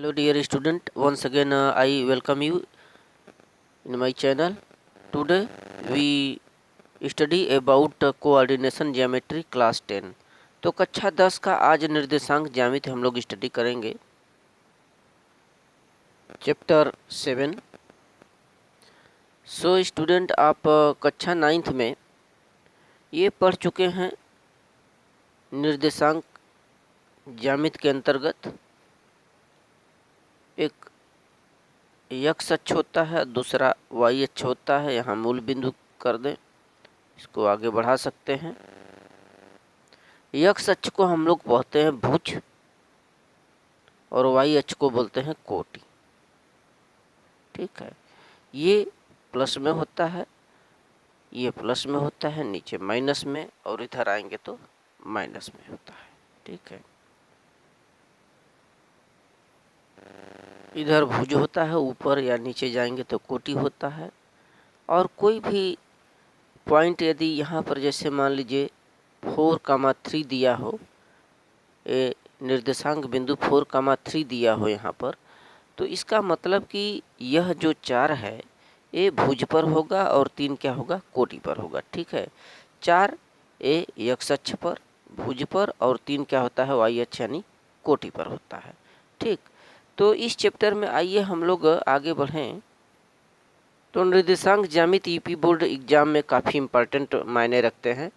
Hello dear student, once again I welcome you in my channel. Today we study about coordination geometry class 10. तो कक्षा 10 का आज निर्देशांक ज्यामिति हम लोग स्टडी करेंगे। चैप्टर 7। सो स्टूडेंट, आप कक्षा 9th में ये पढ़ चुके हैं निर्देशांक ज्यामिति के अंतर्गत एक x अक्ष होता है, दूसरा y अक्ष होता है। यहाँ मूल बिंदु कर दें, इसको आगे बढ़ा सकते हैं। x अक्ष को हम लोग बोलते हैं भुज और y अक्ष को बोलते हैं कोटि। ठीक है, ये प्लस में होता है, ये प्लस में होता है, नीचे माइनस में, और इधर आएंगे तो माइनस में होता है। ठीक है, इधर भुज होता है, ऊपर या नीचे जाएंगे तो कोटि होता है। और कोई भी पॉइंट यदि यहाँ पर जैसे मान लीजिए 4,3 दिया हो, ये निर्देशांक बिंदु 4,3 दिया हो यहाँ पर, तो इसका मतलब कि यह जो 4 है ये भुज पर होगा और 3 क्या होगा, कोटि पर होगा। ठीक है, 4 ये x अक्ष पर भुज पर और 3 क्या होता है, y अक्ष यानी कोटि पर होता है। ठीक, तो इस चैप्टर में आइए हम लोग आगे बढ़ें। तो निर्देशांक ज्यामिति यूपी बोर्ड एग्जाम में काफ़ी इम्पोर्टेंट मायने रखते हैं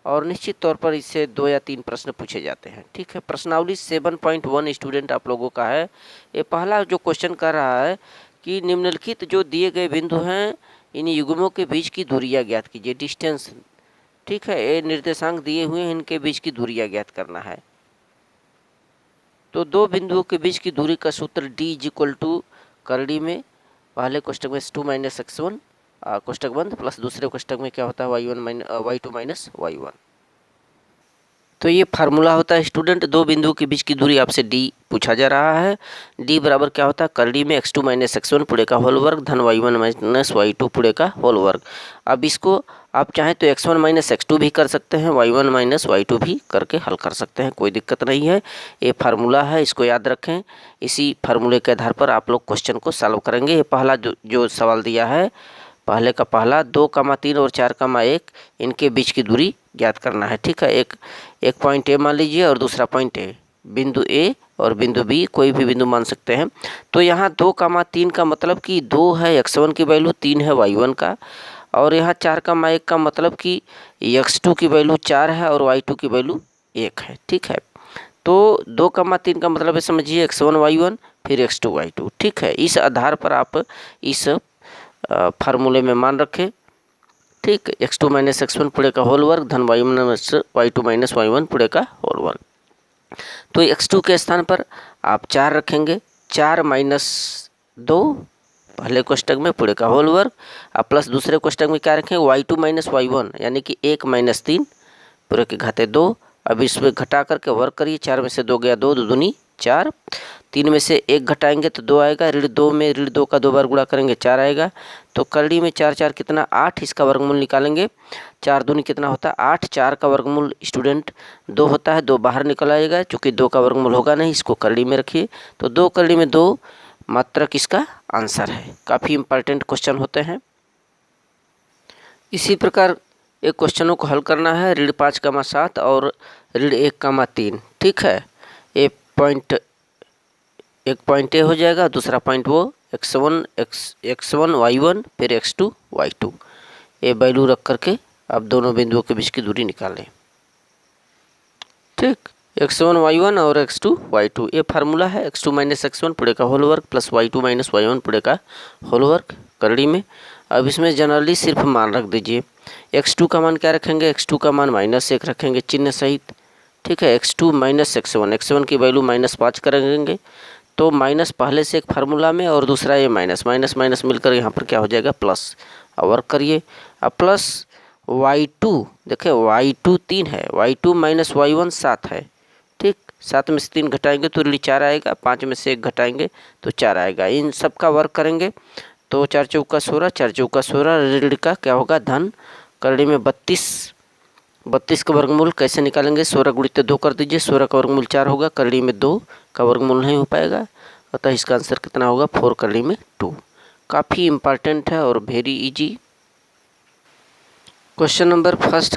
और निश्चित तौर पर इससे 2 या 3 प्रश्न पूछे जाते हैं। ठीक है, प्रश्नावली 7.1 स्टूडेंट आप लोगों का है। ये पहला जो क्वेश्चन कर रहा है कि निम्नलिखित जो दिए गए बिंदु हैं इन युग्मों के बीच की दूरियां ज्ञात कीजिए, डिस्टेंस। ठीक है, ये निर्देशांक दिए हुए हैं, इनके बीच की दूरियां ज्ञात करना है। तो दो बिंदुओं के बीच की दूरी का सूत्र d = करड़ी में पहले कोष्टक में x2 - x1 कोष्टक बंद, प्लस दूसरे कोष्टक में क्या होता है y2 - y1। तो ये फार्मूला होता है स्टूडेंट। दो बिंदुओं के बीच की दूरी आपसे d पूछा जा रहा है। d बराबर क्या होता है, करड़ी में x2 - x1 पूरे का होल वर्ग धन y1 - y2 पूरे का होल वर्ग। अब इसको आप चाहें तो x1 - x2 भी कर सकते हैं, y1 - y2 भी करके हल कर सकते हैं, कोई दिक्कत नहीं है। ये फार्मूला है, इसको याद रखें। इसी फार्मूले के आधार पर आप लोग क्वेश्चन को सॉल्व करेंगे। ये पहला जो सवाल दिया है, पहले का पहला 2,3 और 4,1 इनके बीच की दूरी ज्ञात करना है। ठीक है, एक पॉइंट ए मान लीजिए और दूसरा पॉइंट ए, बिंदु ए और बिंदु बी, कोई भी बिंदु मान सकते हैं। तो यहाँ 2,3 का मतलब कि 2 है x1 की वैल्यू, 3 है y1 का, और यहाँ 4,1 का मतलब कि x2 की वैल्यू 4 है और y2 की वैल्यू 1 है। ठीक है, तो 2,3 का मतलब है समझिए x1 y1 फिर x2 y2। ठीक है, इस आधार पर आप इस फार्मूले में मान रखें। ठीक, x2 - x1 पूरे का होल वर्ग धन y2 - y1 पूरे का होल वर्ग। तो x2 के स्थान पर आप 4 रखेंगे, 4 - 2 पहले कोष्टक में पूरे का होल वर्ग, अब प्लस दूसरे कोष्टक में क्या रखेंगे, y2 - y1 यानी कि 1 - 3 पूरे के घाते 2। अब इसमें घटा करके वर्ग करिए, 4 में से 2 गया 2, 2 दूनी 4, 3 में से 1 घटाएंगे तो 2 आएगा, ऋण 2 में ऋण 2 का 2 बार गुणा करेंगे 4 आएगा। तो करड़ी में 4 4 कितना 8, इसका वर्गमूल निकालेंगे, 4 दूनी कितना होता है 8, 4 का वर्गमूल स्टूडेंट 2 होता है, 2 बाहर निकल आएगा, चूँकि 2 का वर्गमूल होगा नहीं, इसको करड़ी में रखिए। तो 2 करड़ी में 2 मात्रक इसका आंसर है। काफ़ी इंपॉर्टेंट क्वेश्चन होते हैं। इसी प्रकार एक क्वेश्चनों को हल करना है, ऋण 5,7 और ऋण 1,3। ठीक है, एक पॉइंट ए हो जाएगा, दूसरा पॉइंट वो x1 y1 फिर x2 y2। ये वैल्यू रख करके आप दोनों बिंदुओं के बीच की दूरी निकालें। ठीक, x1 y1 और x2 y2 ये फार्मूला है, x2 - x1 पूरे का होल वर्ग प्लस y2 - y1 पूरे का होल वर्ग करड़ी में। अब इसमें जनरली सिर्फ मान रख दीजिए। x2 का मान क्या रखेंगे, x2 का मान -1 रखेंगे चिन्ह सहित। ठीक है, x2 - x1 की वैल्यू -5 करेंगे, तो माइनस पहले से एक फार्मूला में और दूसरा ये माइनस मिलकर यहाँ पर क्या हो जाएगा प्लस। अब वर्क करिए, अब प्लस y2, देखिए y2 3 है, y2 - y1 7 है। ठीक, 7 में से 3 घटाएंगे तो ऋण 4 आएगा, 5 में से 1 घटाएंगे तो 4 आएगा। इन सब का वर्क करेंगे तो 4 चौका 16, 4 चौका 16, ऋण का क्या होगा धन, करड़ी में 32 का वर्गमूल कैसे निकालेंगे, 16 × 2 कर दीजिए, 16 का वर्गमूल 4 होगा, करड़ी में 2 का वर्गमूल नहीं हो पाएगा, अतः इसका आंसर कितना होगा 4 करने में 2। काफ़ी इम्पॉर्टेंट है और very easy. Question number first